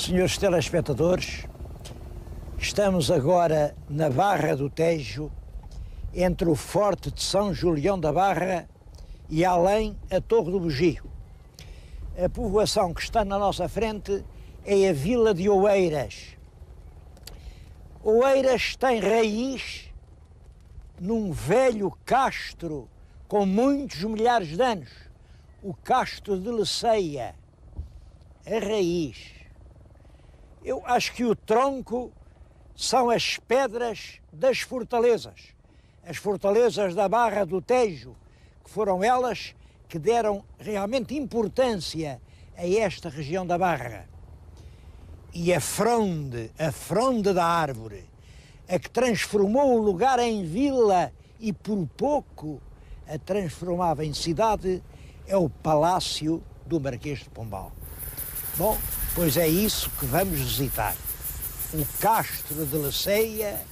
Senhores telespectadores, estamos agora na Barra do Tejo, entre o Forte de São Julião da Barra e além a Torre do Bugio. A povoação que está na nossa frente é a Vila de Oeiras. Oeiras tem raiz num velho castro com muitos milhares de anos, o Castro de Leceia, a raiz. Eu acho que o tronco são as pedras das fortalezas, as fortalezas da Barra do Tejo, que foram elas que deram realmente importância a esta região da Barra. E a fronde da árvore, a que transformou o lugar em vila e por pouco a transformava em cidade, é o Palácio do Marquês de Pombal. Bom, pois é isso que vamos visitar. O Castro de Leceia,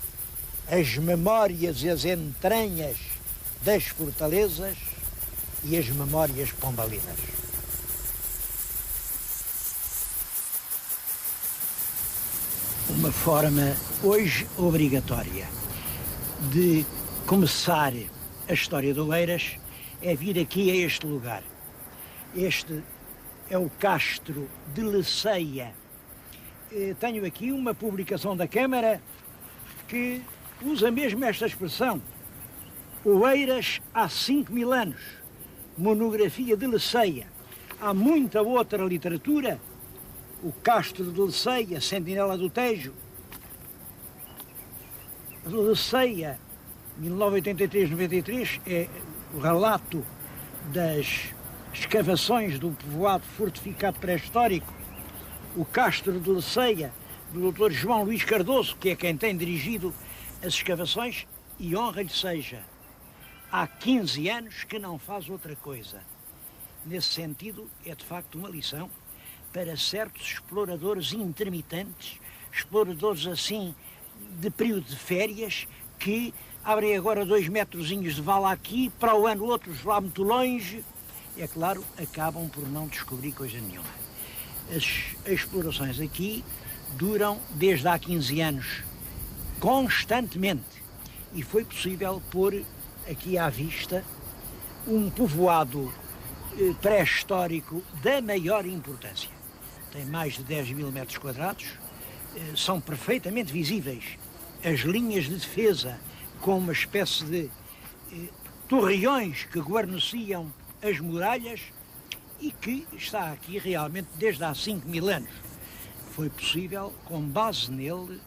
as memórias e as entranhas das fortalezas e as memórias pombalinas. Uma forma hoje obrigatória de começar a história de Oeiras é vir aqui a este lugar. Este é o Castro de Leceia. Tenho aqui uma publicação da Câmara que usa mesmo esta expressão. Oeiras há 5.000 anos. Monografia de Leceia. Há muita outra literatura. O Castro de Leceia, Sentinela do Tejo. Leceia, 1983-93, é o relato das escavações do povoado fortificado pré-histórico. O Castro de Leceia, do Dr. João Luís Cardoso, que é quem tem dirigido as escavações, e honra-lhe seja. Há 15 anos que não faz outra coisa. Nesse sentido, é de facto uma lição para certos exploradores intermitentes, exploradores assim de período de férias, que abrem agora 2 metrozinhos de vala aqui, para o ano outros lá muito longe. É claro, acabam por não descobrir coisa nenhuma. As explorações aqui duram desde há 15 anos, constantemente, e foi possível pôr aqui à vista um povoado pré-histórico da maior importância. Tem mais de 10.000 metros quadrados, são perfeitamente visíveis as linhas de defesa com uma espécie de torreões que guarneciam as muralhas e que está aqui realmente desde há 5.000 anos. Foi possível, com base nele,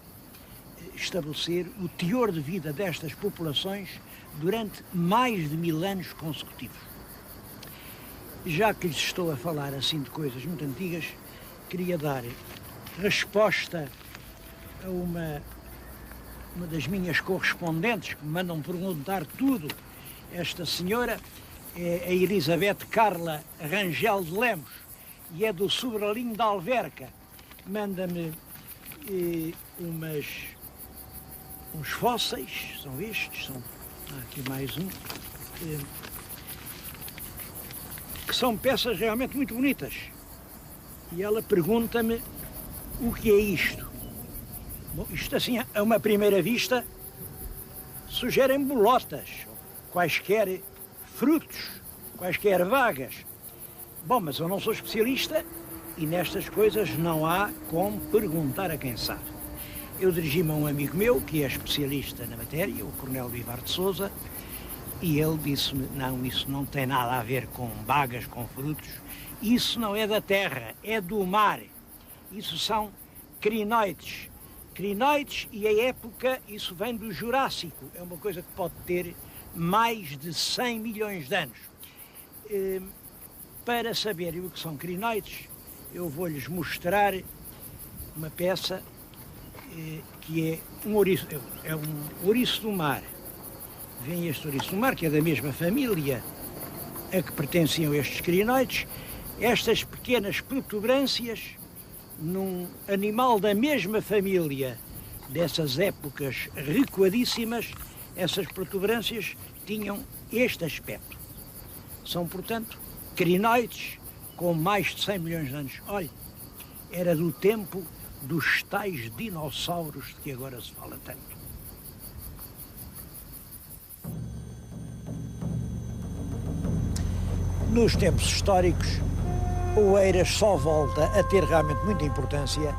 estabelecer o teor de vida destas populações durante mais de 1000 anos consecutivos. Já que lhes estou a falar assim de coisas muito antigas, queria dar resposta a uma das minhas correspondentes que me mandam perguntar tudo. Esta senhora é a Elizabeth Carla Rangel de Lemos e é do Sobralinho da Alverca. Manda-me uns fósseis, são estes, há aqui mais um, que são peças realmente muito bonitas. E ela pergunta-me o que é isto. Bom, isto assim, a uma primeira vista, sugerem bolotas, quaisquer frutos, quaisquer vagas. Bom, mas eu não sou especialista e nestas coisas não há como perguntar a quem sabe. Eu dirigi-me a um amigo meu, que é especialista na matéria, o Coronel Vivar de Sousa, e ele disse-me, não, isso não tem nada a ver com bagas, com frutos, isso não é da terra, é do mar. Isso são crinoides. Crinoides, e a época, isso vem do Jurássico, é uma coisa que pode ter mais de 100 milhões de anos. Para saberem o que são crinoides, eu vou-lhes mostrar uma peça que é um ouriço do mar. Vem este ouriço do mar, que é da mesma família a que pertenciam estes crinoides. Estas pequenas protuberâncias num animal da mesma família dessas épocas recuadíssimas, essas protuberâncias tinham este aspecto. São, portanto, crinoides com mais de 100 milhões de anos. Olha, era do tempo dos tais dinossauros de que agora se fala tanto. Nos tempos históricos, Oeiras só volta a ter realmente muita importância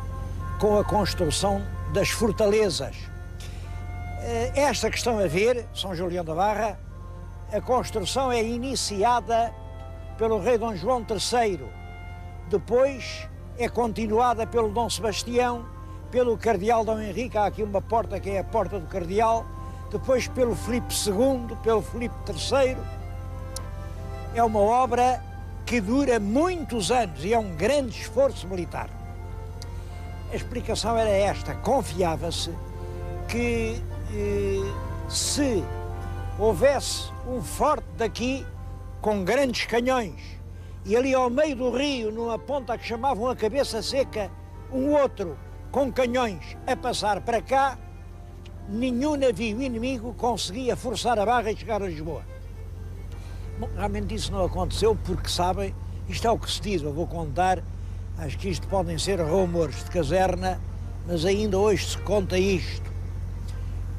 com a construção das fortalezas. Esta que estão a ver, São Julião da Barra, a construção é iniciada pelo rei Dom João III, depois é continuada pelo Dom Sebastião, pelo cardeal Dom Henrique, há aqui uma porta que é a porta do cardeal, depois pelo Filipe II, pelo Filipe III. É uma obra que dura muitos anos e é um grande esforço militar. A explicação era esta: confiava-se que se houvesse um forte daqui com grandes canhões e ali ao meio do rio, numa ponta que chamavam a Cabeça Seca, um outro com canhões a passar para cá, nenhum navio inimigo conseguia forçar a barra e chegar a Lisboa. Bom, realmente isso não aconteceu porque, sabem, isto é o que se diz, eu vou contar, acho que isto podem ser rumores de caserna, mas ainda hoje se conta isto.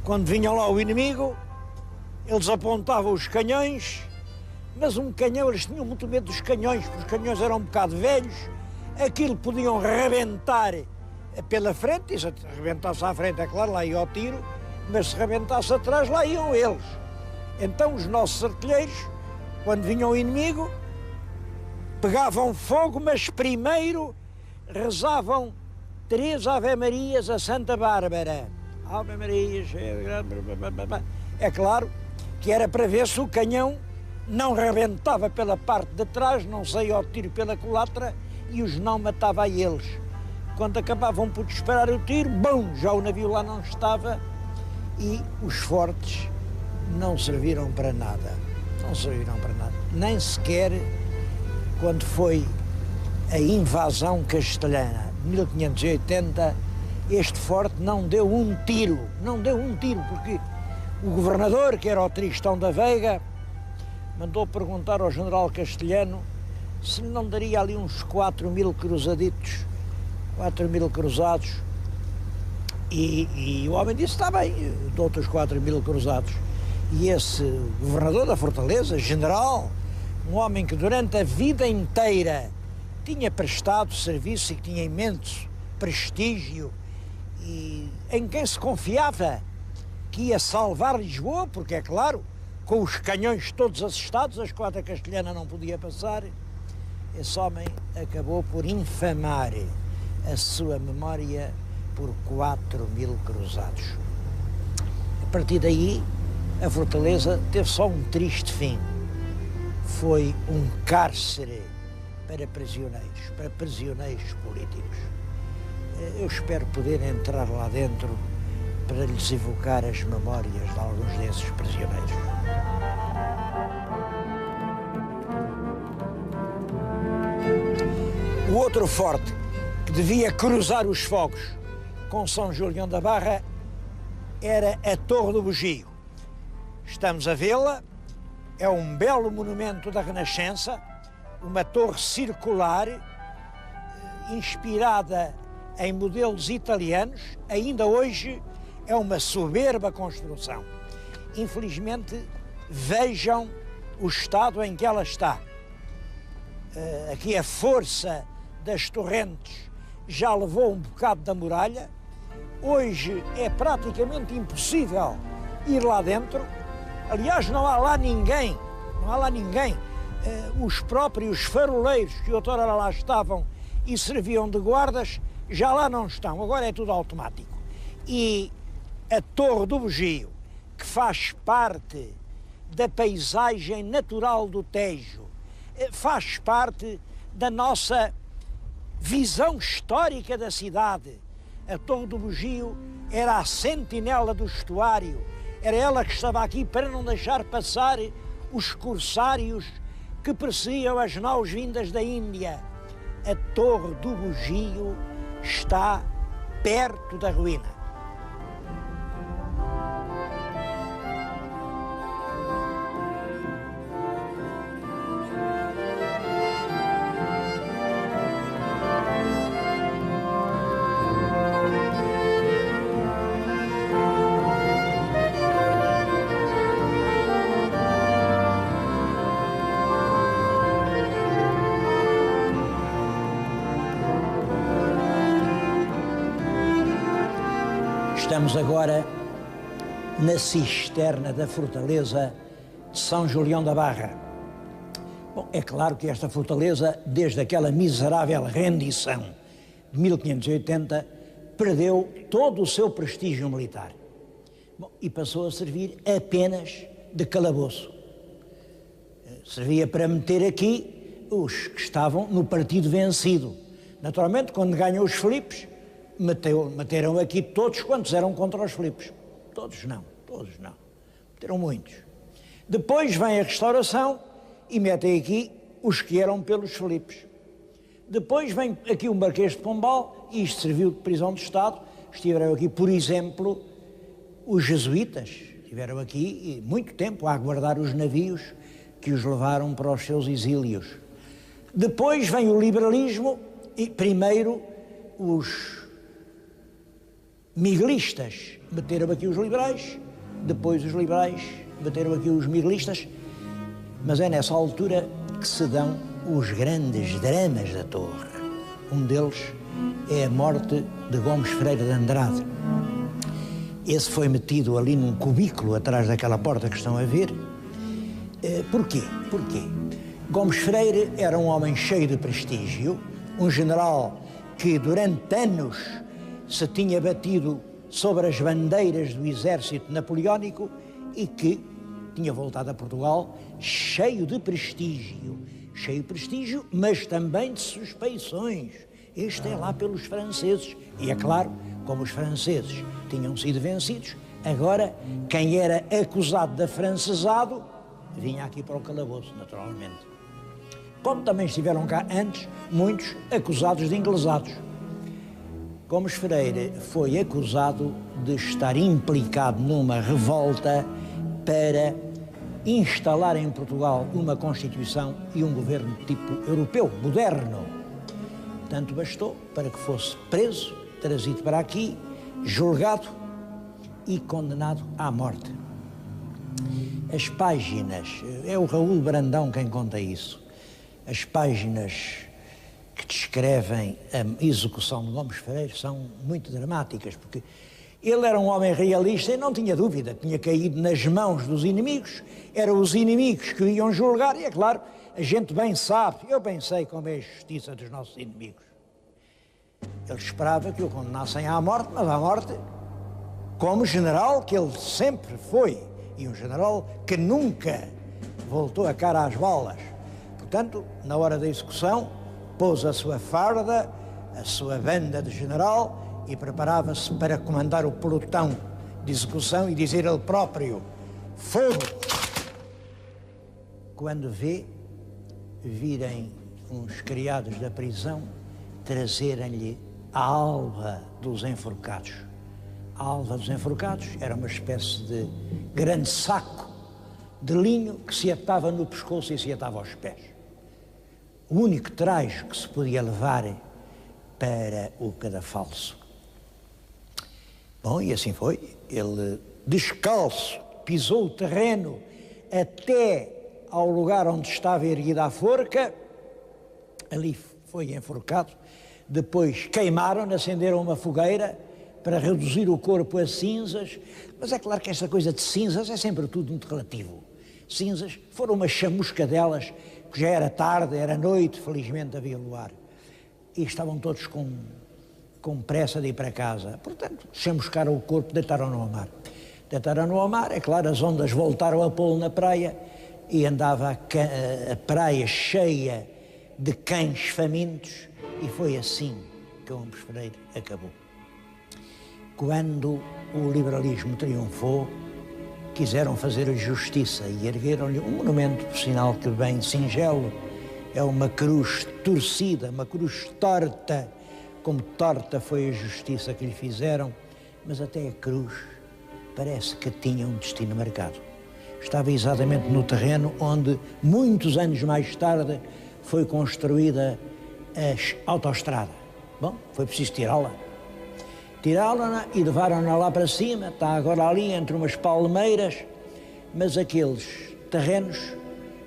Quando vinham lá o inimigo, eles apontavam os canhões, mas um canhão, eles tinham muito medo dos canhões, porque os canhões eram um bocado velhos, aquilo podiam rebentar pela frente, e se rebentasse à frente, é claro, lá ia o tiro, mas se rebentasse atrás, lá iam eles. Então os nossos artilheiros, quando vinha o inimigo, pegavam fogo, mas primeiro rezavam 3 Ave-Marias a Santa Bárbara. Ave Maria, é claro que era para ver se o canhão não rebentava pela parte de trás, não saía ao tiro pela culatra e os não matava a eles. Quando acabavam por disparar o tiro, bum, já o navio lá não estava e os fortes não serviram para nada. Não serviram para nada. Nem sequer quando foi a invasão castelhana, 1580, este forte não deu um tiro, porque o governador, que era o Tristão da Veiga, mandou perguntar ao general castelhano se não daria ali uns 4.000 cruzaditos, 4.000 cruzados, e o homem disse, está bem, dou-te os 4.000 cruzados. E esse governador da Fortaleza, general, um homem que durante a vida inteira tinha prestado serviço e que tinha imenso prestígio e em quem se confiava que ia salvar Lisboa, porque é claro, com os canhões todos assustados, a esquadra castelhana não podia passar, esse homem acabou por infamar a sua memória por 4.000 cruzados. A partir daí, a Fortaleza teve só um triste fim. Foi um cárcere para prisioneiros políticos. Eu espero poder entrar lá dentro para lhes evocar as memórias de alguns desses prisioneiros. O outro forte que devia cruzar os fogos com São Julião da Barra era a Torre do Bugio. Estamos a vê-la, é um belo monumento da Renascença, uma torre circular, inspirada em modelos italianos, ainda hoje é uma soberba construção. Infelizmente, vejam o estado em que ela está. Aqui a força das torrentes já levou um bocado da muralha, hoje é praticamente impossível ir lá dentro. Aliás, não há lá ninguém. Os próprios faroleiros que outrora lá estavam e serviam de guardas, já lá não estão, agora é tudo automático. E a Torre do Bugio, que faz parte da paisagem natural do Tejo, faz parte da nossa visão histórica da cidade. A Torre do Bugio era a sentinela do estuário, era ela que estava aqui para não deixar passar os corsários que perseguiam as naus vindas da Índia. A Torre do Bugio está perto da ruína. Estamos agora na cisterna da fortaleza de São Julião da Barra. Bom, é claro que esta fortaleza, desde aquela miserável rendição de 1580, perdeu todo o seu prestígio militar. Bom, e passou a servir apenas de calabouço. Servia para meter aqui os que estavam no partido vencido. Naturalmente, quando ganham os Filipes, meteram aqui todos quantos eram contra os Filipes. Todos não. Meteram muitos. Depois vem a restauração e metem aqui os que eram pelos Filipes. Depois vem aqui o Marquês de Pombal, e isto serviu de prisão de Estado. Estiveram aqui, por exemplo, os jesuítas. Estiveram aqui muito tempo a aguardar os navios que os levaram para os seus exílios. Depois vem o liberalismo e primeiro os miguelistas meteram aqui os liberais, depois os liberais meteram aqui os miguelistas, mas é nessa altura que se dão os grandes dramas da Torre. Um deles é a morte de Gomes Freire de Andrade. Esse foi metido ali num cubículo atrás daquela porta que estão a ver. Porquê? Gomes Freire era um homem cheio de prestígio, um general que durante anos se tinha batido sobre as bandeiras do exército napoleónico e que tinha voltado a Portugal cheio de prestígio, mas também de suspeições. Este é lá pelos franceses. E é claro, como os franceses tinham sido vencidos, agora quem era acusado de afrancesado vinha aqui para o calabouço, naturalmente. Como também estiveram cá antes muitos acusados de inglesados. Gomes Freire foi acusado de estar implicado numa revolta para instalar em Portugal uma Constituição e um governo de tipo europeu, moderno. Tanto bastou para que fosse preso, trazido para aqui, julgado e condenado à morte. As páginas, é o Raul Brandão quem conta isso, as páginas que descrevem a execução de Gomes Freire são muito dramáticas, porque ele era um homem realista e não tinha dúvida, tinha caído nas mãos dos inimigos, eram os inimigos que o iam julgar, e é claro, a gente bem sabe, eu bem sei como é a justiça dos nossos inimigos. Ele esperava que o condenassem à morte, mas à morte como general que ele sempre foi, e um general que nunca voltou a cara às balas. Portanto, na hora da execução, pôs a sua farda, a sua banda de general e preparava-se para comandar o pelotão de execução e dizer ele próprio: fogo! Quando virem uns criados da prisão trazerem-lhe a alva dos enforcados. A alva dos enforcados era uma espécie de grande saco de linho que se atava no pescoço e se atava aos pés. O único traje que se podia levar para o cadafalso. Bom, e assim foi. Ele, descalço, pisou o terreno até ao lugar onde estava erguida a forca. Ali foi enforcado. Depois queimaram, acenderam uma fogueira para reduzir o corpo a cinzas. Mas é claro que esta coisa de cinzas é sempre tudo muito relativo. Cinzas foram uma chamuscadelas, que já era tarde, era noite, felizmente havia luar. E estavam todos com pressa de ir para casa. Portanto, chamuscaram o corpo, deitaram-no ao mar. Deitaram-no ao mar, é claro, as ondas voltaram a pô-lo na praia e andava a praia cheia de cães famintos, e foi assim que Gomes Freire acabou. Quando o liberalismo triunfou, quiseram fazer a justiça e ergueram-lhe um monumento, por sinal que bem singelo, é uma cruz torcida, uma cruz torta, como torta foi a justiça que lhe fizeram, mas até a cruz parece que tinha um destino marcado. Estava exatamente no terreno onde, muitos anos mais tarde, foi construída a autoestrada. Bom, foi preciso tirá-la. Tiraram-na e levaram-na lá para cima, está agora ali entre umas palmeiras, mas aqueles terrenos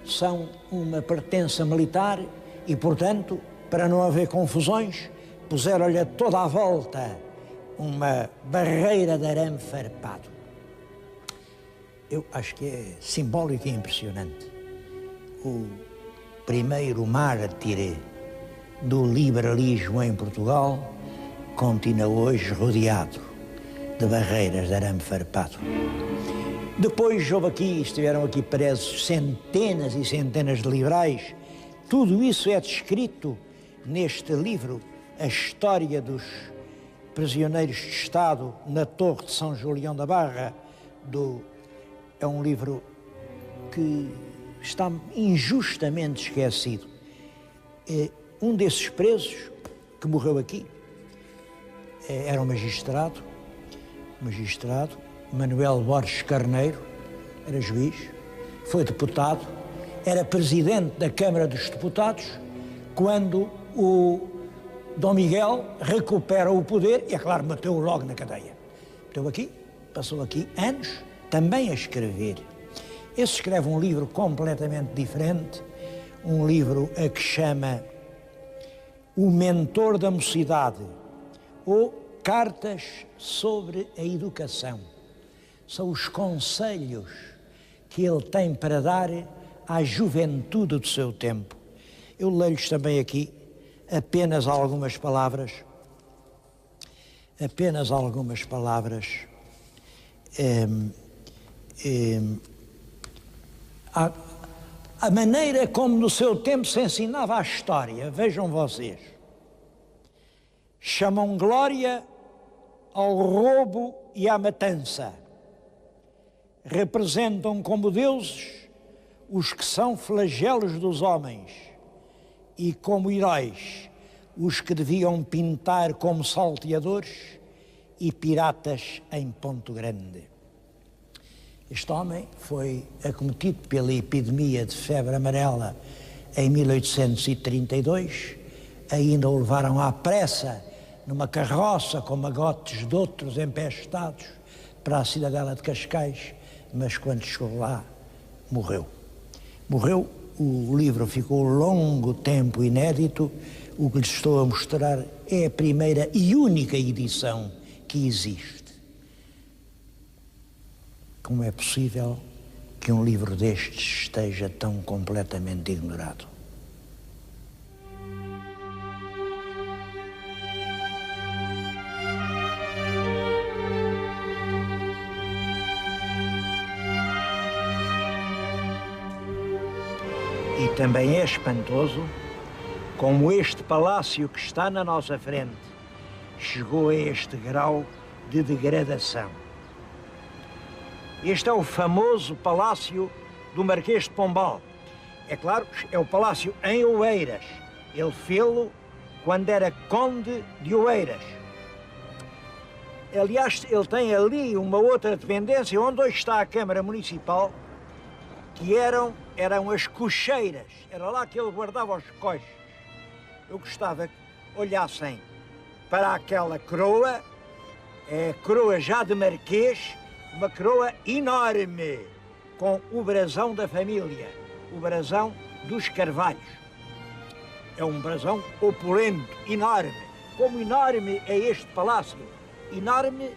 são uma pertença militar e, portanto, para não haver confusões, puseram-lhe toda a volta uma barreira de arame farpado. Eu acho que é simbólico e impressionante. O primeiro mártir do liberalismo em Portugal continua hoje rodeado de barreiras de arame farpado. Depois estiveram aqui presos centenas e centenas de liberais. Tudo isso é descrito neste livro, A História dos Prisioneiros de Estado na Torre de São Julião da Barra. É um livro que está injustamente esquecido. Um desses presos que morreu aqui era um magistrado, Manuel Borges Carneiro, era juiz, foi deputado, era presidente da Câmara dos Deputados quando o Dom Miguel recupera o poder e, é claro, meteu-o logo na cadeia. Passou aqui anos também a escrever. Esse escreve um livro completamente diferente, um livro a que chama O Mentor da Mocidade, ou Cartas sobre a Educação. São os conselhos que ele tem para dar à juventude do seu tempo. Eu leio-lhes também aqui apenas algumas palavras. A maneira como no seu tempo se ensinava a história, vejam vocês, chamam glória ao roubo e à matança, representam como deuses os que são flagelos dos homens e como heróis os que deviam pintar como salteadores e piratas em Ponto Grande. Este homem foi acometido pela epidemia de febre amarela em 1832, ainda o levaram à pressa numa carroça com magotes de outros empestados para a cidadela de Cascais, mas quando chegou lá, morreu. O livro ficou longo tempo inédito. O que lhes estou a mostrar é a primeira e única edição que existe. Como é possível que um livro destes esteja tão completamente ignorado? E também é espantoso como este palácio que está na nossa frente chegou a este grau de degradação. Este é o famoso Palácio do Marquês de Pombal. É claro, é o palácio em Oeiras. Ele fê-lo quando era conde de Oeiras. Aliás, ele tem ali uma outra dependência onde hoje está a Câmara Municipal, que eram as cocheiras. Era lá que ele guardava os coches. Eu gostava que olhassem para aquela coroa, coroa já de Marquês, uma coroa enorme, com o brasão da família, o brasão dos Carvalhos. É um brasão opulento, enorme. Como enorme é este palácio, enorme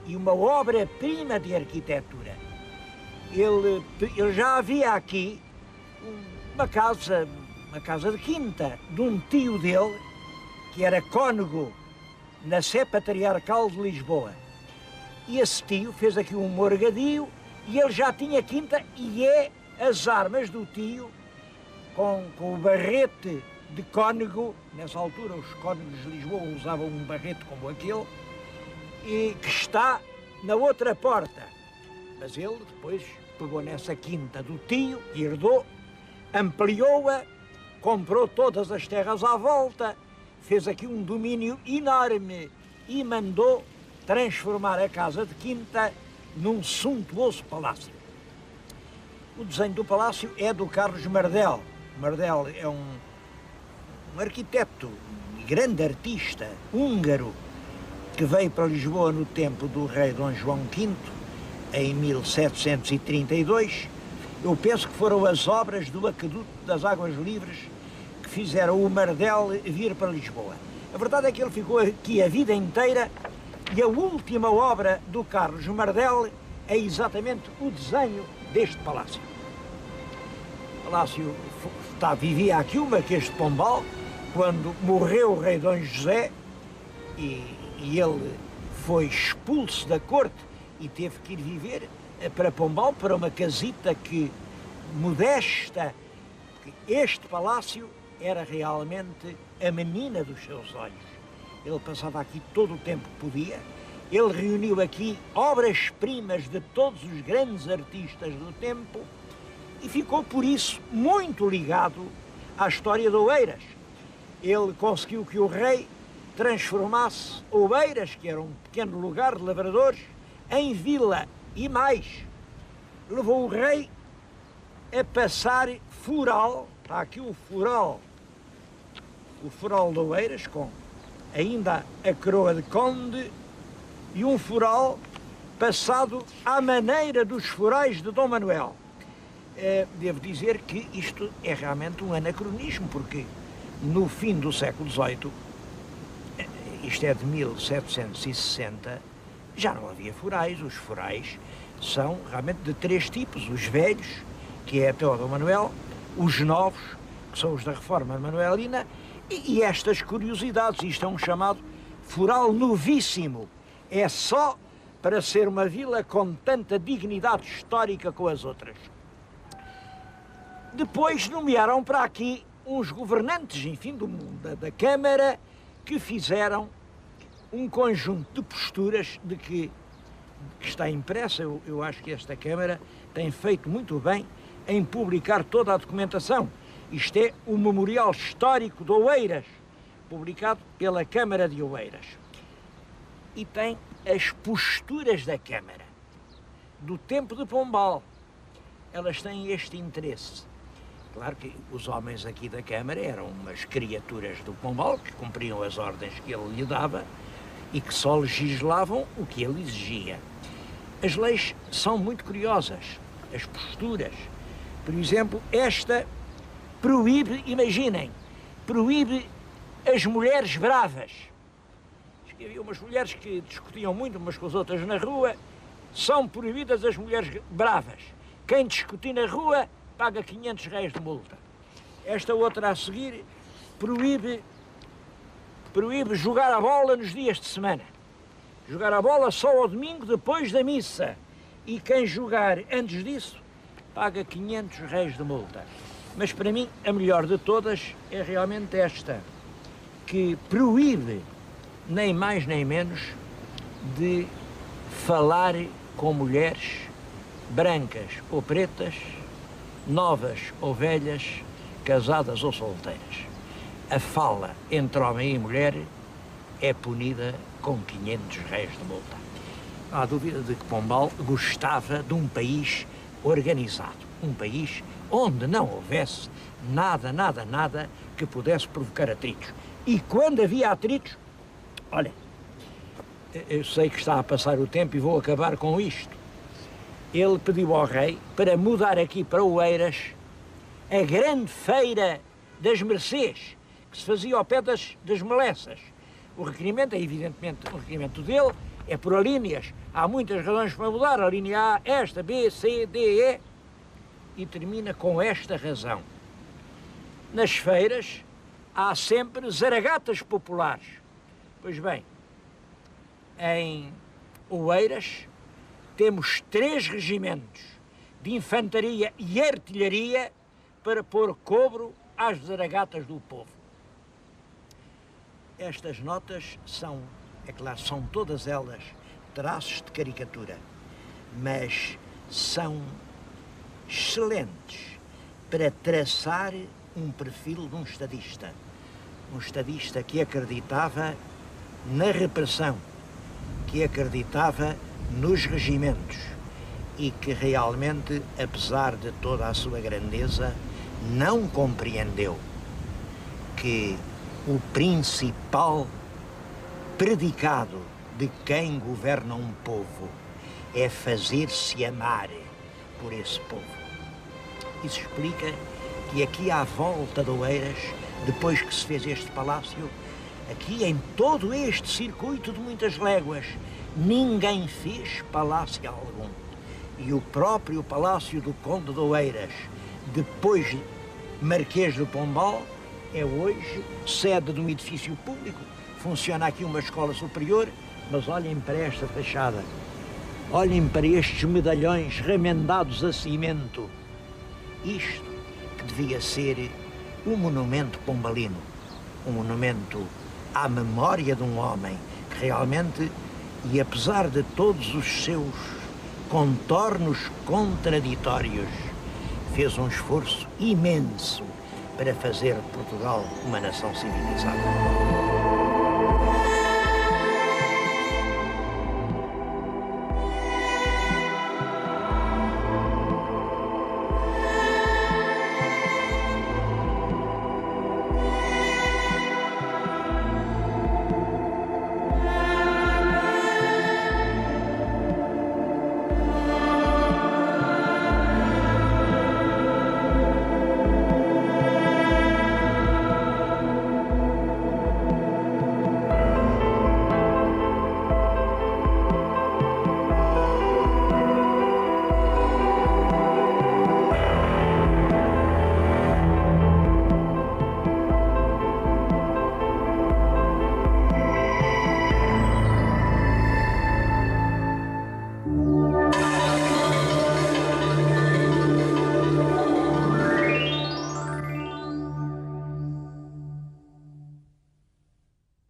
e uma obra-prima de arquitetura. Ele já havia aqui uma casa de quinta de um tio dele, que era cônego na Sé Patriarcal de Lisboa. E esse tio fez aqui um morgadio e ele já tinha quinta e as armas do tio com o barrete de cônego. Nessa altura os cônegos de Lisboa usavam um barrete como aquele, e que está na outra porta. Mas ele depois pegou nessa quinta do tio, herdou, ampliou-a, comprou todas as terras à volta, fez aqui um domínio enorme e mandou transformar a casa de quinta num suntuoso palácio. O desenho do palácio é do Carlos Mardel. Mardel é um arquiteto, um grande artista húngaro, que veio para Lisboa no tempo do rei Dom João V, em 1732. Eu penso que foram as obras do Aqueduto das Águas Livres que fizeram o Mardel vir para Lisboa. A verdade é que ele ficou aqui a vida inteira E a última obra do Carlos Mardel é exatamente o desenho deste palácio. O palácio vivia aqui o Marquês de Pombal, quando morreu o rei Dom José, e ele foi expulso da corte e teve que ir viver para Pombal, para uma casita modesta. Este palácio era realmente a menina dos seus olhos. Ele passava aqui todo o tempo que podia. Ele reuniu aqui obras-primas de todos os grandes artistas do tempo e ficou, por isso, muito ligado à história de Oeiras. Ele conseguiu que o rei transformasse Oeiras, que era um pequeno lugar de lavradores, em vila, e mais, levou o rei a passar fural, está aqui o fural de Oeiras, com ainda a coroa de conde, e um fural passado à maneira dos furais de Dom Manuel. Devo dizer que isto é realmente um anacronismo, porque no fim do século XVIII, isto é de 1760, já não havia furais. Os furais são realmente de três tipos: os velhos, que é até o Dom Manuel, os novos, que são os da Reforma Manuelina, e estas curiosidades. Isto é um chamado fural novíssimo. É só para ser uma vila com tanta dignidade histórica como as outras. Depois nomearam para aqui uns governantes, enfim, da Câmara, que fizeram um conjunto de posturas que está impressa. Eu acho que esta Câmara tem feito muito bem em publicar toda a documentação. Isto é o Memorial Histórico de Oeiras, publicado pela Câmara de Oeiras. E tem as posturas da Câmara, do tempo de Pombal. Elas têm este interesse. Claro que os homens aqui da Câmara eram umas criaturas do Pombal, que cumpriam as ordens que ele lhe dava e que só legislavam o que ele exigia. As leis são muito curiosas, as posturas. Por exemplo, esta proíbe, imaginem, proíbe as mulheres bravas. Havia umas mulheres que discutiam muito umas com as outras na rua. São proibidas as mulheres bravas. Quem discutir na rua paga 500 réis de multa. Esta outra a seguir proíbe jogar a bola nos dias de semana. Jogar a bola só ao domingo depois da missa. E quem jogar antes disso paga 500 réis de multa. Mas para mim a melhor de todas é realmente esta, que proíbe nem mais nem menos de falar com mulheres brancas ou pretas, novas ou velhas, casadas ou solteiras. A fala entre homem e mulher é punida com 500 réis de multa. Não há dúvida de que Pombal gostava de um país organizado, um país onde não houvesse nada que pudesse provocar atritos. E quando havia atritos, olha, eu sei que está a passar o tempo e vou acabar com isto. Ele pediu ao rei para mudar aqui para Oeiras a grande feira das Mercês, que se fazia ao pé das Meleças. O requerimento é evidentemente um requerimento dele, é por alíneas. Há muitas razões para mudar, a linha A, esta, B, C, D, E, e termina com esta razão. Nas feiras há sempre zaragatas populares. Pois bem, em Oeiras temos 3 regimentos de infantaria e artilharia para pôr cobro às zaragatas do povo. Estas notas são, é claro, são todas elas traços de caricatura, mas são excelentes para traçar um perfil de um estadista que acreditava na repressão, que acreditava nos regimentos e que realmente, apesar de toda a sua grandeza, não compreendeu que o principal predicado de quem governa um povo é fazer-se amar por esse povo. Isso explica que aqui à volta de Oeiras, depois que se fez este palácio, Aqui, em todo este circuito de muitas léguas, ninguém fez palácio algum. E o próprio Palácio do Conde de Oeiras, depois Marquês do Pombal, é hoje sede de um edifício público. Funciona aqui uma escola superior, mas olhem para esta fachada. Olhem para estes medalhões remendados a cimento. Isto que devia ser um monumento pombalino, um monumento à memória de um homem que realmente, e apesar de todos os seus contornos contraditórios, fez um esforço imenso para fazer de Portugal uma nação civilizada.